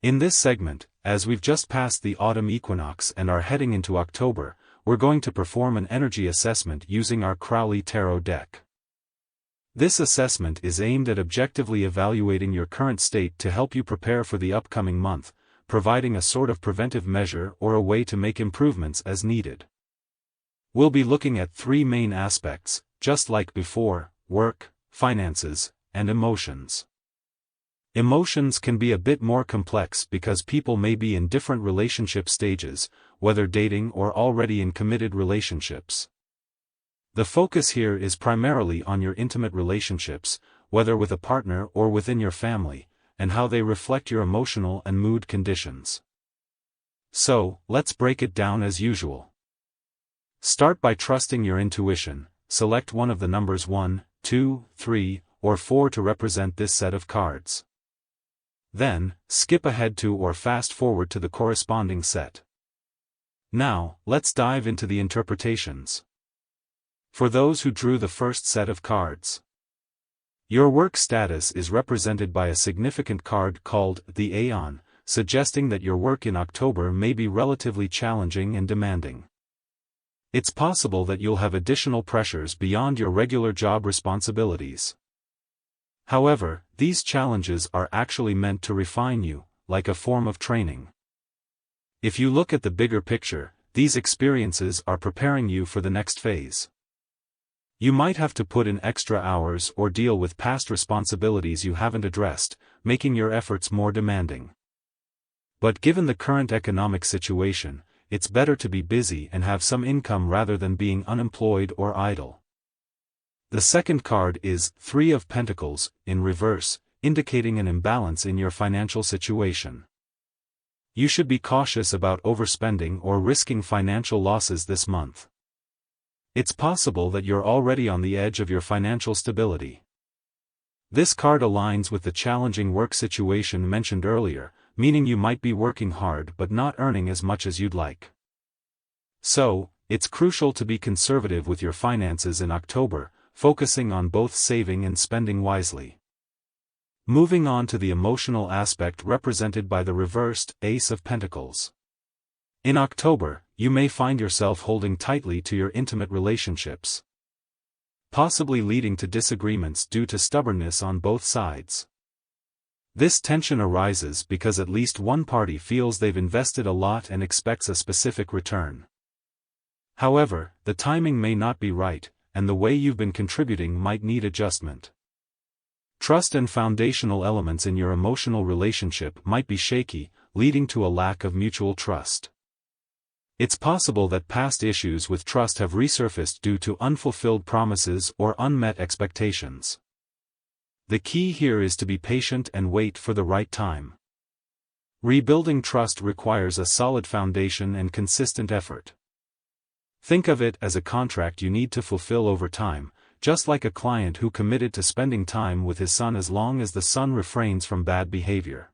In this segment, as we've just passed the autumn equinox and are heading into October, we're going to perform an energy assessment using our Crowley Tarot deck. This assessment is aimed at objectively evaluating your current state to help you prepare for the upcoming month, providing a sort of preventive measure or a way to make improvements as needed. We'll be looking at three main aspects, just like before: work, finances, and emotions. Emotions can be a bit more complex because people may be in different relationship stages, whether dating or already in committed relationships. The focus here is primarily on your intimate relationships, whether with a partner or within your family, and how they reflect your emotional and mood conditions. So, let's break it down as usual. Start by trusting your intuition. Select one of the numbers 1, 2, 3, or 4 to represent this set of cards. Then, skip ahead to or fast forward to the corresponding set. Now, let's dive into the interpretations. For those who drew the first set of cards, your work status is represented by a significant card called the Aeon, suggesting that your work in October may be relatively challenging and demanding. It's possible that you'll have additional pressures beyond your regular job responsibilities. However, these challenges are actually meant to refine you, like a form of training. If you look at the bigger picture, these experiences are preparing you for the next phase. You might have to put in extra hours or deal with past responsibilities you haven't addressed, making your efforts more demanding. But given the current economic situation, it's better to be busy and have some income rather than being unemployed or idle. The second card is 3 of Pentacles, in reverse, indicating an imbalance in your financial situation. You should be cautious about overspending or risking financial losses this month. It's possible that you're already on the edge of your financial stability. This card aligns with the challenging work situation mentioned earlier, meaning you might be working hard but not earning as much as you'd like. So, it's crucial to be conservative with your finances in October, focusing on both saving and spending wisely. Moving on to the emotional aspect represented by the reversed Ace of Pentacles. In October, you may find yourself holding tightly to your intimate relationships, possibly leading to disagreements due to stubbornness on both sides. This tension arises because at least one party feels they've invested a lot and expects a specific return. However, the timing may not be right, and the way you've been contributing might need adjustment. Trust and foundational elements in your emotional relationship might be shaky, leading to a lack of mutual trust. It's possible that past issues with trust have resurfaced due to unfulfilled promises or unmet expectations. The key here is to be patient and wait for the right time. Rebuilding trust requires a solid foundation and consistent effort. Think of it as a contract you need to fulfill over time, just like a client who committed to spending time with his son as long as the son refrains from bad behavior.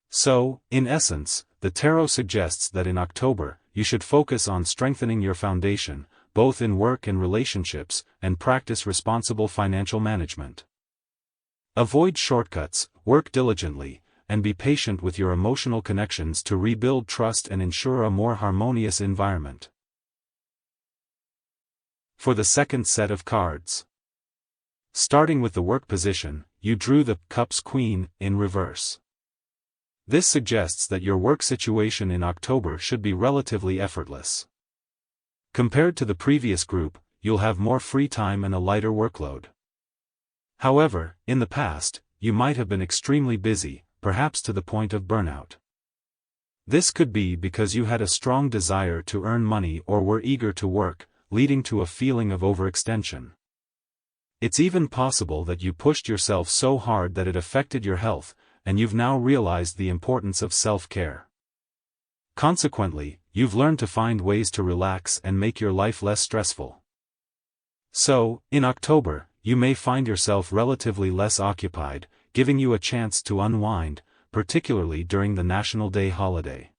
So, in essence, the tarot suggests that in October, you should focus on strengthening your foundation, both in work and relationships, and practice responsible financial management. Avoid shortcuts, work diligently, and be patient with your emotional connections to rebuild trust and ensure a more harmonious environment. For the second set of cards, starting with the work position, you drew the Cups Queen, in reverse. This suggests that your work situation in October should be relatively effortless. Compared to the previous group, you'll have more free time and a lighter workload. However, in the past, you might have been extremely busy, perhaps to the point of burnout. This could be because you had a strong desire to earn money or were eager to work, leading to a feeling of overextension. It's even possible that you pushed yourself so hard that it affected your health, and you've now realized the importance of self-care. Consequently, you've learned to find ways to relax and make your life less stressful. So, in October, you may find yourself relatively less occupied, giving you a chance to unwind, particularly during the National Day holiday.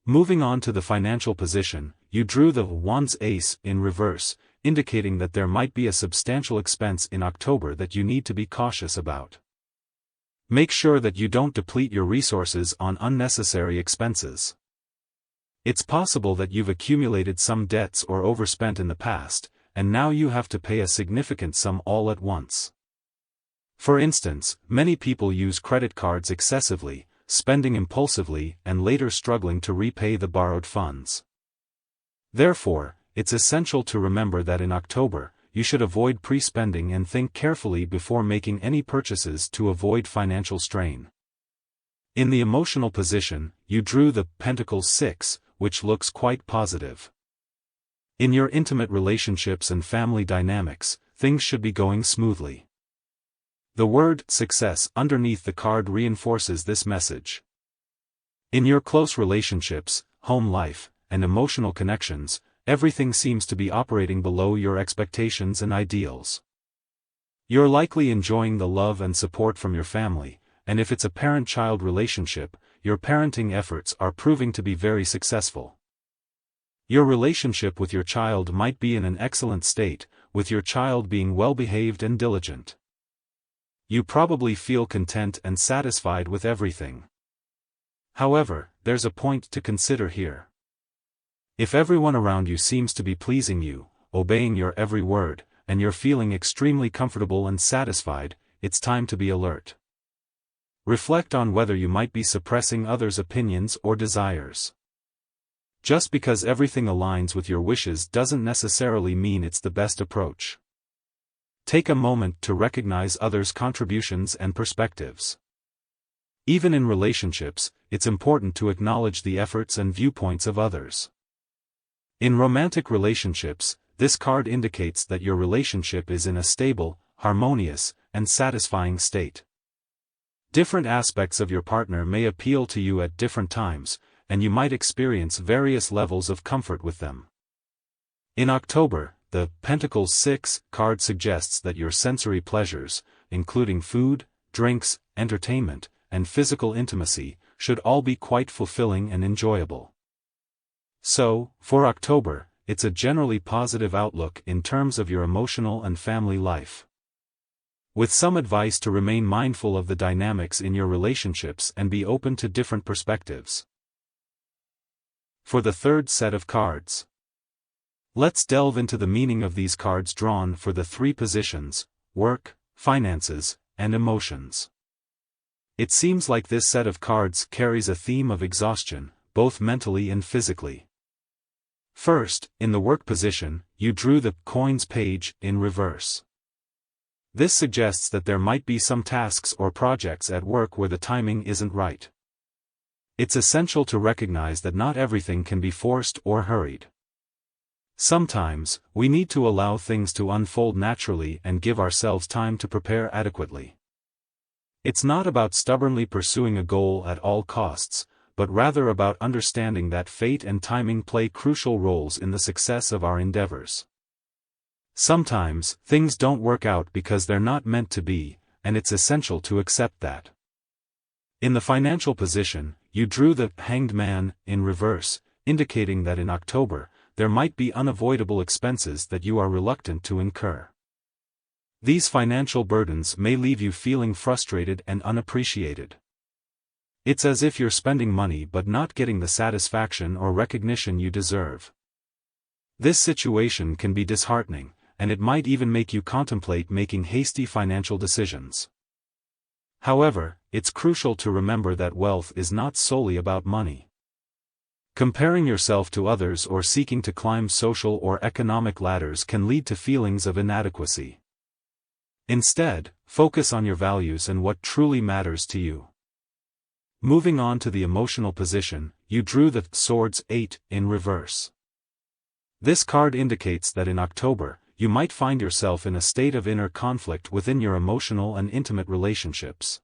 Moving on to the financial position, you drew the Wands Ace, in reverse, indicating that there might be a substantial expense in October that you need to be cautious about. Make sure that you don't deplete your resources on unnecessary expenses. It's possible that you've accumulated some debts or overspent in the past, and now you have to pay a significant sum all at once. For instance, many people use credit cards excessively, spending impulsively and later struggling to repay the borrowed funds. Therefore, it's essential to remember that in October, you should avoid pre-spending and think carefully before making any purchases to avoid financial strain. In the emotional position, you drew the Pentacles 6, which looks quite positive. In your intimate relationships and family dynamics, things should be going smoothly. The word success underneath the card reinforces this message. In your close relationships, home life, and emotional connections, everything seems to be operating below your expectations and ideals. You're likely enjoying the love and support from your family, and if it's a parent-child relationship, your parenting efforts are proving to be very successful. Your relationship with your child might be in an excellent state, with your child being well-behaved and diligent. You probably feel content and satisfied with everything. However, there's a point to consider here. If everyone around you seems to be pleasing you, obeying your every word, and you're feeling extremely comfortable and satisfied, it's time to be alert. Reflect on whether you might be suppressing others' opinions or desires. Just because everything aligns with your wishes doesn't necessarily mean it's the best approach. Take a moment to recognize others' contributions and perspectives. Even in relationships, it's important to acknowledge the efforts and viewpoints of others. In romantic relationships, this card indicates that your relationship is in a stable, harmonious, and satisfying state. Different aspects of your partner may appeal to you at different times, and you might experience various levels of comfort with them. In October, the Pentacles 6 card suggests that your sensory pleasures, including food, drinks, entertainment, and physical intimacy, should all be quite fulfilling and enjoyable. So, for October, it's a generally positive outlook in terms of your emotional and family life. With some advice to remain mindful of the dynamics in your relationships and be open to different perspectives. For the third set of cards, let's delve into the meaning of these cards drawn for the three positions: work, finances, and emotions. It seems like this set of cards carries a theme of exhaustion, both mentally and physically. First, in the work position, you drew the Coins page in reverse. This suggests that there might be some tasks or projects at work where the timing isn't right. It's essential to recognize that not everything can be forced or hurried. Sometimes, we need to allow things to unfold naturally and give ourselves time to prepare adequately. It's not about stubbornly pursuing a goal at all costs, but rather about understanding that fate and timing play crucial roles in the success of our endeavors. Sometimes, things don't work out because they're not meant to be, and it's essential to accept that. In the financial position, you drew the Hanged Man in reverse, indicating that in October, there might be unavoidable expenses that you are reluctant to incur. These financial burdens may leave you feeling frustrated and unappreciated. It's as if you're spending money but not getting the satisfaction or recognition you deserve. This situation can be disheartening, and it might even make you contemplate making hasty financial decisions. However, it's crucial to remember that wealth is not solely about money. Comparing yourself to others or seeking to climb social or economic ladders can lead to feelings of inadequacy. Instead, focus on your values and what truly matters to you. Moving on to the emotional position, you drew the Swords 8 in reverse. This card indicates that in October, you might find yourself in a state of inner conflict within your emotional and intimate relationships.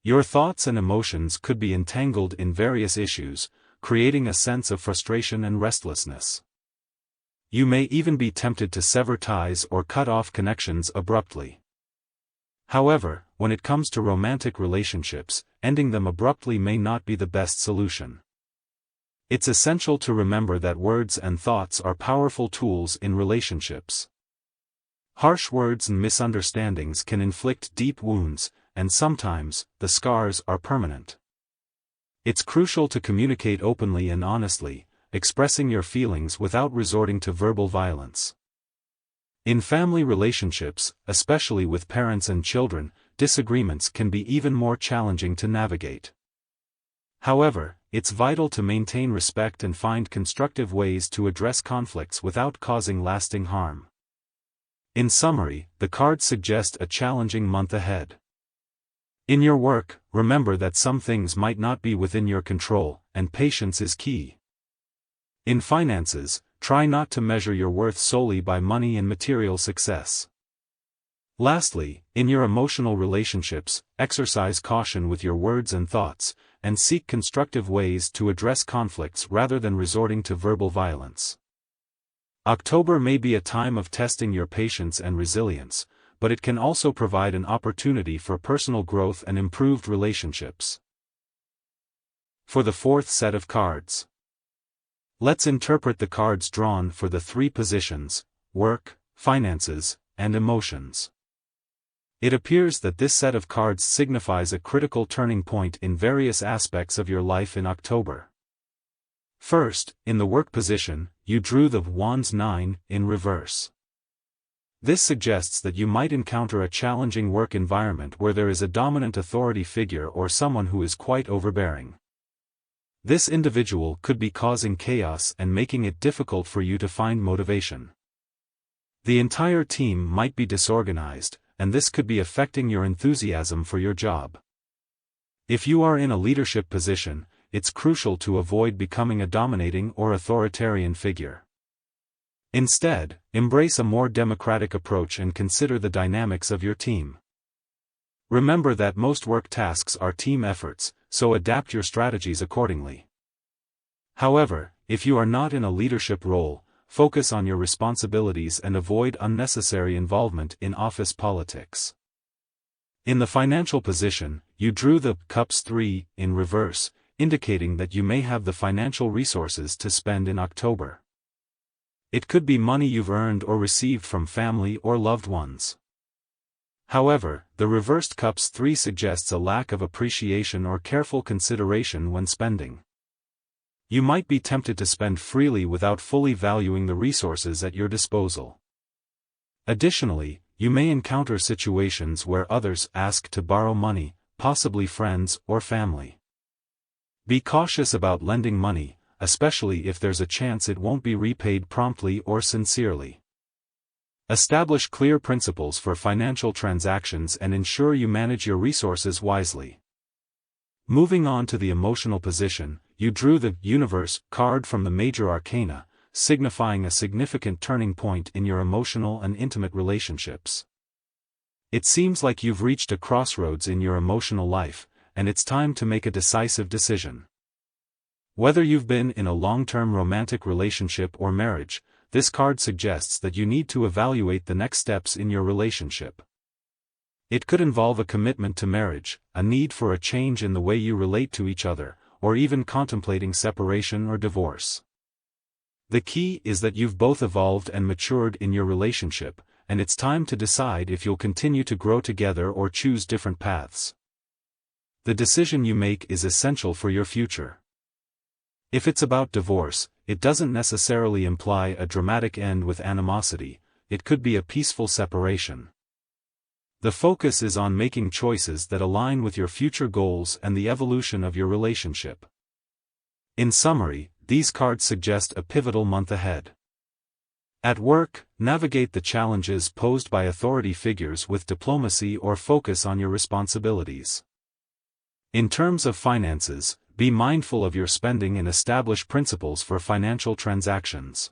Your thoughts and emotions could be entangled in various issues, creating a sense of frustration and restlessness. You may even be tempted to sever ties or cut off connections abruptly. However, when it comes to romantic relationships, ending them abruptly may not be the best solution. It's essential to remember that words and thoughts are powerful tools in relationships. Harsh words and misunderstandings can inflict deep wounds, and sometimes, the scars are permanent. It's crucial to communicate openly and honestly, expressing your feelings without resorting to verbal violence. In family relationships, especially with parents and children, disagreements can be even more challenging to navigate. However, it's vital to maintain respect and find constructive ways to address conflicts without causing lasting harm. In summary, the cards suggest a challenging month ahead. In your work, remember that some things might not be within your control, and patience is key. In finances, try not to measure your worth solely by money and material success. Lastly, in your emotional relationships, exercise caution with your words and thoughts, and seek constructive ways to address conflicts rather than resorting to verbal violence. October may be a time of testing your patience and resilience, but it can also provide an opportunity for personal growth and improved relationships. For the fourth set of cards, let's interpret the cards drawn for the three positions: work, finances, and emotions. It appears that this set of cards signifies a critical turning point in various aspects of your life in October. First, in the work position, you drew the Wands 9 in reverse. This suggests that you might encounter a challenging work environment where there is a dominant authority figure or someone who is quite overbearing. This individual could be causing chaos and making it difficult for you to find motivation. The entire team might be disorganized, and this could be affecting your enthusiasm for your job. If you are in a leadership position, it's crucial to avoid becoming a dominating or authoritarian figure. Instead, embrace a more democratic approach and consider the dynamics of your team. Remember that most work tasks are team efforts, so adapt your strategies accordingly. However, if you are not in a leadership role, focus on your responsibilities and avoid unnecessary involvement in office politics. In the financial position, you drew the Cups 3 in reverse, indicating that you may have the financial resources to spend in October. It could be money you've earned or received from family or loved ones. However, the reversed Cups 3 suggests a lack of appreciation or careful consideration when spending. You might be tempted to spend freely without fully valuing the resources at your disposal. Additionally, you may encounter situations where others ask to borrow money, possibly friends or family. Be cautious about lending money, especially if there's a chance it won't be repaid promptly or sincerely. Establish clear principles for financial transactions and ensure you manage your resources wisely. Moving on to the emotional position, you drew the Universe card from the Major Arcana, signifying a significant turning point in your emotional and intimate relationships. It seems like you've reached a crossroads in your emotional life, and it's time to make a decisive decision. Whether you've been in a long-term romantic relationship or marriage, this card suggests that you need to evaluate the next steps in your relationship. It could involve a commitment to marriage, a need for a change in the way you relate to each other, or even contemplating separation or divorce. The key is that you've both evolved and matured in your relationship, and it's time to decide if you'll continue to grow together or choose different paths. The decision you make is essential for your future. If it's about divorce, it doesn't necessarily imply a dramatic end with animosity, it could be a peaceful separation. The focus is on making choices that align with your future goals and the evolution of your relationship. In summary, these cards suggest a pivotal month ahead. At work, navigate the challenges posed by authority figures with diplomacy or focus on your responsibilities. In terms of finances, be mindful of your spending and establish principles for financial transactions.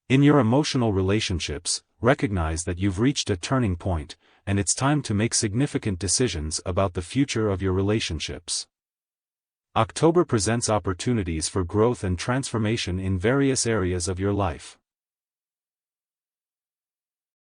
In your emotional relationships, recognize that you've reached a turning point, and it's time to make significant decisions about the future of your relationships. October presents opportunities for growth and transformation in various areas of your life.